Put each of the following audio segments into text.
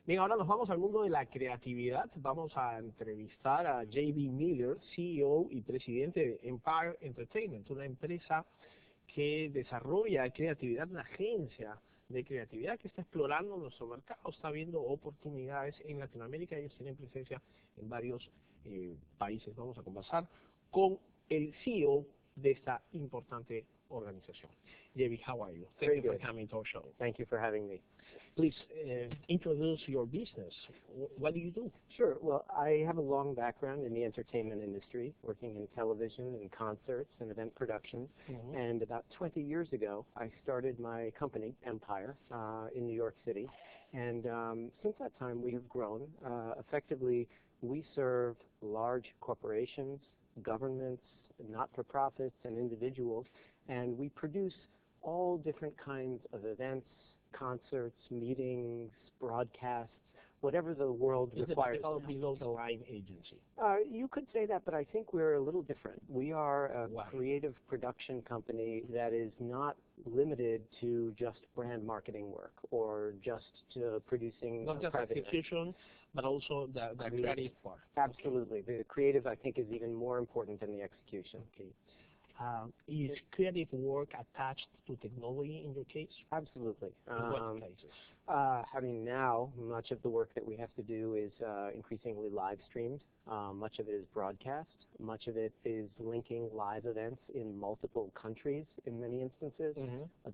Bien, ahora nos vamos al mundo de la creatividad. Vamos a entrevistar a J.B. Miller, CEO y presidente de Empire Entertainment, una empresa que desarrolla creatividad, una agencia de creatividad que está explorando nuestro mercado, está viendo oportunidades en Latinoamérica. Ellos tienen presencia en varios países. Vamos a conversar con el CEO de esta importante organización. J.B., how are you? Thank you for coming to our show. Thank you for having me. Please introduce your business. What do you do? Sure. Well, I have a long background in the entertainment industry, working in television and concerts and event production. And about 20 years ago, I started my company, Empire, in New York City. And since that time, we have grown. Effectively, we serve large corporations, governments, not-for-profits, and individuals. And we produce all different kinds of events, concerts, meetings, broadcasts, whatever the world requires. It's a below-the-line agency. You could say that, but I think we're a little different. We are a creative production company that is not limited to just brand marketing work or just to producing not just execution, but also the creative part. Absolutely. The creative, I think, is even more important than the execution. Okay. Is creative work attached to technology in your case? Absolutely. In what places? I mean, now much of the work that we have to do is increasingly live streamed. Much of it is broadcast. Much of it is linking live events in multiple countries in many instances.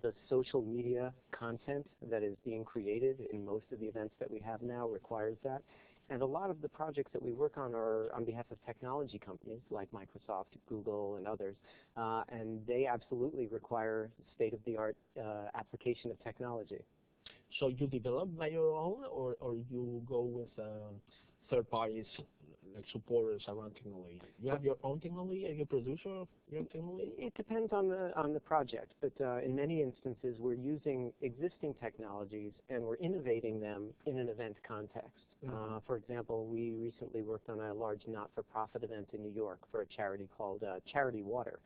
The social media content that is being created in most of the events that we have now requires that. And a lot of the projects that we work on are on behalf of technology companies like Microsoft, Google, and others. And they absolutely require state-of-the-art application of technology. So you develop by your own, or you go with third parties, like supporters around technology? You have your own technology? Are you a producer of your technology? It depends on the project, but in many instances we're using existing technologies and we're innovating them in an event context. For example, we recently worked on a large not-for-profit event in New York for a charity called Charity Water.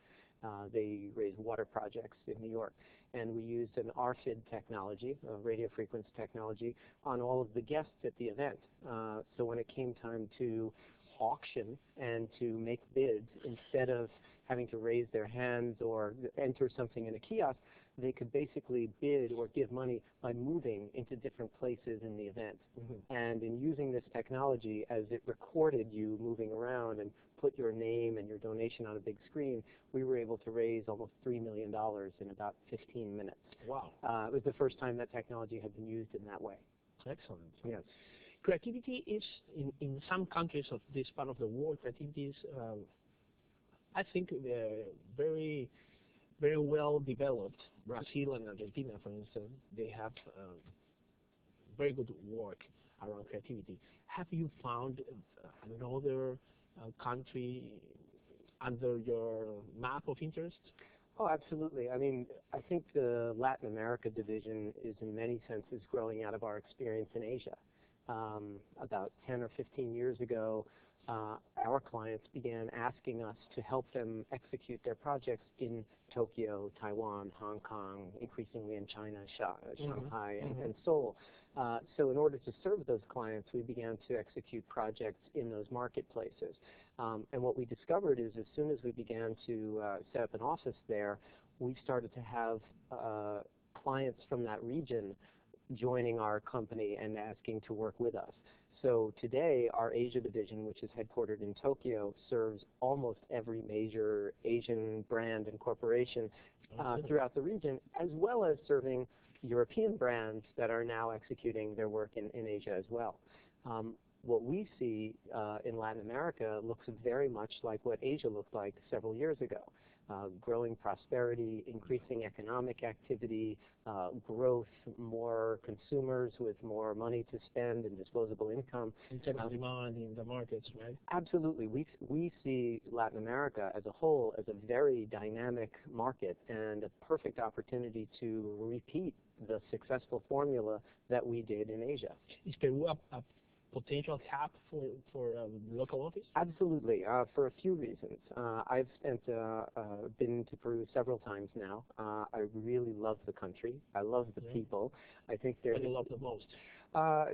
They raise water projects in New York. And we used an RFID technology, a radio frequency technology, on all of the guests at the event. So when it came time to auction and to make bids, instead of having to raise their hands or enter something in a kiosk, they could basically bid or give money by moving into different places in the event. And in using this technology, as it recorded you moving around and put your name and your donation on a big screen, we were able to raise almost $3 million in about 15 minutes. Wow. It was the first time that technology had been used in that way. Excellent. Yes. Creativity is, in some countries of this part of the world, creativity is, I think, very well developed. Brazil and Argentina, for instance, they have very good work around creativity. Have you found another country under your map of interest? Oh, absolutely. I mean, I think the Latin America division is in many senses growing out of our experience in Asia. About 10 or 15 years ago, our clients began asking us to help them execute their projects in Tokyo, Taiwan, Hong Kong, increasingly in China, Shanghai, and Seoul. So in order to serve those clients, we began to execute projects in those marketplaces. And what we discovered is as soon as we began to set up an office there, we started to have clients from that region joining our company and asking to work with us. So today, our Asia division, which is headquartered in Tokyo, serves almost every major Asian brand and corporation throughout the region, as well as serving European brands that are now executing their work in Asia as well. What we see in Latin America looks very much like what Asia looked like several years ago. Growing prosperity, increasing economic activity, growth, more consumers with more money to spend and disposable income. In terms of demand in the markets, right? Absolutely. We see Latin America as a whole as a very dynamic market and a perfect opportunity to repeat the successful formula that we did in Asia. Is Peru a potential hub for the local office? Absolutely, for a few reasons. I've been to Peru several times now. I really love the country. I love the people. I think What do you love the most?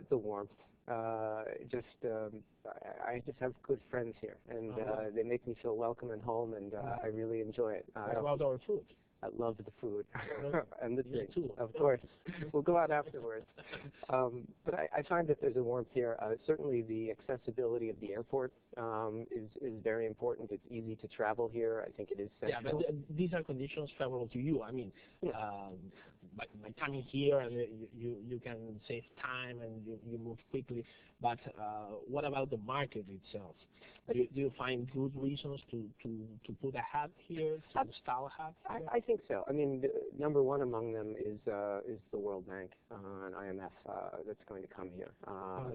The warmth. I just have good friends here, and they make me feel welcome and home, and I really enjoy it. What about our food? I love the food and the drink, too. of course. We'll go out afterwards. But I find that there's a warmth here. Certainly the accessibility of the airport is very important. It's easy to travel here. I think it is central. Yeah, but these are conditions favorable to you. I mean, by coming here, and you can save time and you move quickly. But what about the market itself? Do you find good reasons to put a hub here, to install a hub here? I think so. I mean, number one among them is the World Bank and IMF that's going to come here.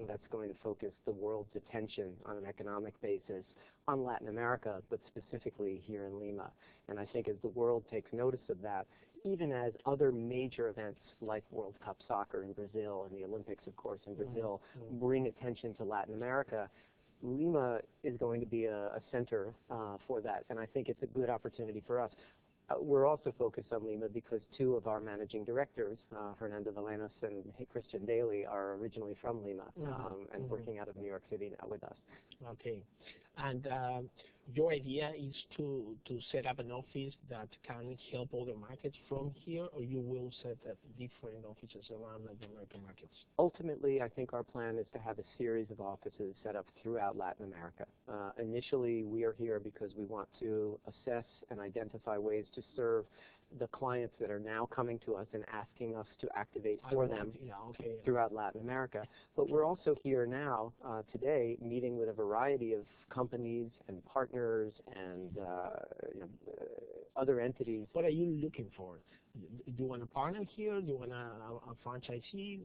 That's going to focus the world's attention on an economic basis on Latin America, but specifically here in Lima. And I think as the world takes notice of that, even as other major events like World Cup soccer in Brazil and the Olympics, of course, in Brazil, bring attention to Latin America, Lima is going to be a center for that, and I think it's a good opportunity for us. We're also focused on Lima because two of our managing directors, Hernando Valenas and Christian Daly, are originally from Lima and working out of New York City now with us. Okay. And your idea is to set up an office that can help other markets from here, or you will set up different offices around the American markets? Ultimately, I think our plan is to have a series of offices set up throughout Latin America. Initially, we are here because we want to assess and identify ways to serve the clients that are now coming to us and asking us to activate for them throughout Latin America. But we're also here now, today, meeting with a variety of companies and partners and other entities. What are you looking for? Do you want a partner here? Do you want a franchisee?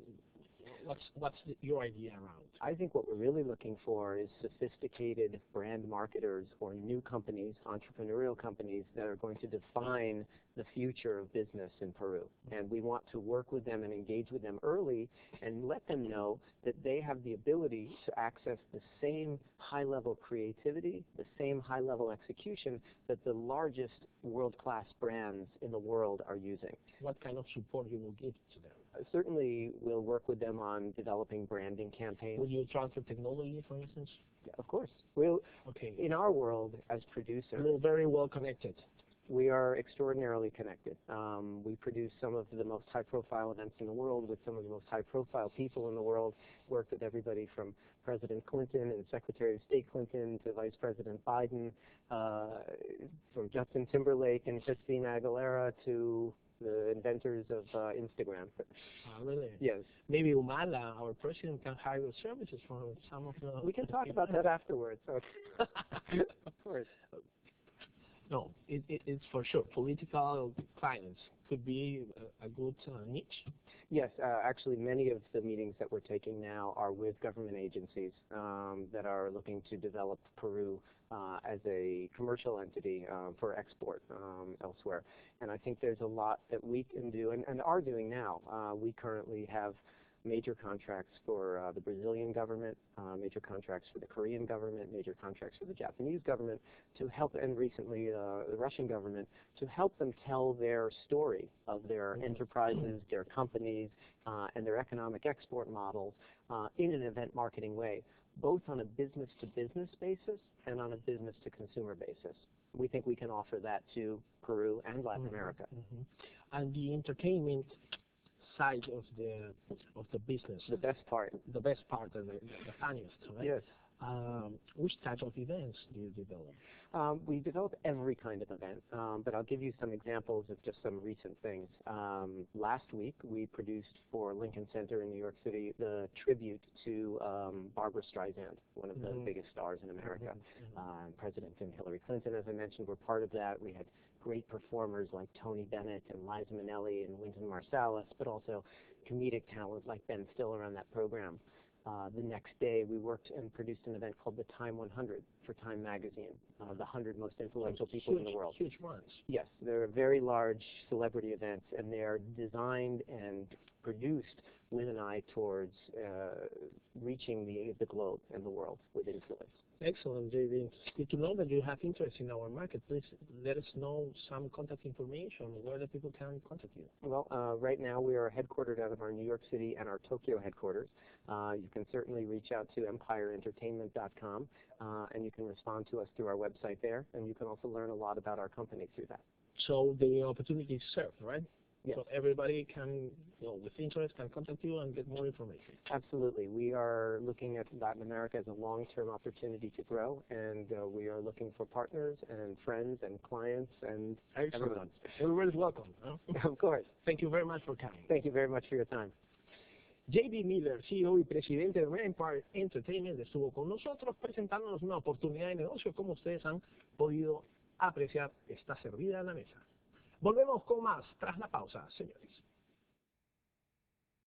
What's your idea around? I think what we're really looking for is sophisticated brand marketers or new companies, entrepreneurial companies that are going to define the future of business in Peru. And we want to work with them and engage with them early and let them know that they have the ability to access the same high-level creativity, the same high-level execution that the largest world-class brands in the world are using. What kind of support you will give to them? Certainly, we'll work with them on developing branding campaigns. Will you transfer technology, for instance? Yeah, of course. In our world, as producers, we're very well connected. We are extraordinarily connected. We produce some of the most high-profile events in the world with some of the most high-profile people in the world. Worked with everybody from President Clinton and Secretary of State Clinton to Vice President Biden, from Justin Timberlake and Christina Aguilera to the inventors of Instagram. Really? Yes. Maybe Humala, our president, can hire services from some of the... We can talk about that afterwards. Of course. No, it's for sure. Political clients could be a good niche. Yes, actually many of the meetings that we're taking now are with government agencies that are looking to develop Peru as a commercial entity for export elsewhere. And I think there's a lot that we can do and are doing now. We currently have major contracts for the Brazilian government, major contracts for the Korean government, major contracts for the Japanese government to help, and recently the Russian government, to help them tell their story of their enterprises, their companies, and their economic export models in an event marketing way, both on a business-to-business basis and on a business-to-consumer basis. We think we can offer that to Peru and Latin America. And the entertainment side of the business. The best part. The best part, the funniest, right? Yes. Which type of events do you develop? We develop every kind of event, but I'll give you some examples of just some recent things. Last week, we produced for Lincoln Center in New York City the tribute to Barbara Streisand, one of the biggest stars in America. President and Hillary Clinton, as I mentioned, were part of that. We had great performers like Tony Bennett and Liza Minnelli and Wynton Marsalis, but also comedic talent like Ben Stiller on that program. The next day, we worked and produced an event called the Time 100 for Time Magazine, the 100 most influential people in the world. Huge ones. Yes, they're very large celebrity events, and they are designed and produced with an eye towards reaching the globe and the world with influence. Excellent, JB. Good to know that you have interest in our market. Please let us know some contact information where the people can contact you. Well, right now we are headquartered out of our New York City and our Tokyo headquarters. You can certainly reach out to empireentertainment.com, and you can respond to us through our website there, and you can also learn a lot about our company through that. So the opportunity is served, right? Yes. So everybody can, with interest, can contact you and get more information. Absolutely. We are looking at Latin America as a long-term opportunity to grow, and we are looking for partners and friends and clients and everyone. Everybody's welcome. Huh? Of course. Thank you very much for coming. Thank you very much for your time. JB Miller, CEO y presidente de Empire Entertainment, estuvo con nosotros presentándonos una oportunidad de negocio. Como ustedes han podido apreciar, está servida a la mesa. Volvemos con más tras la pausa, señores.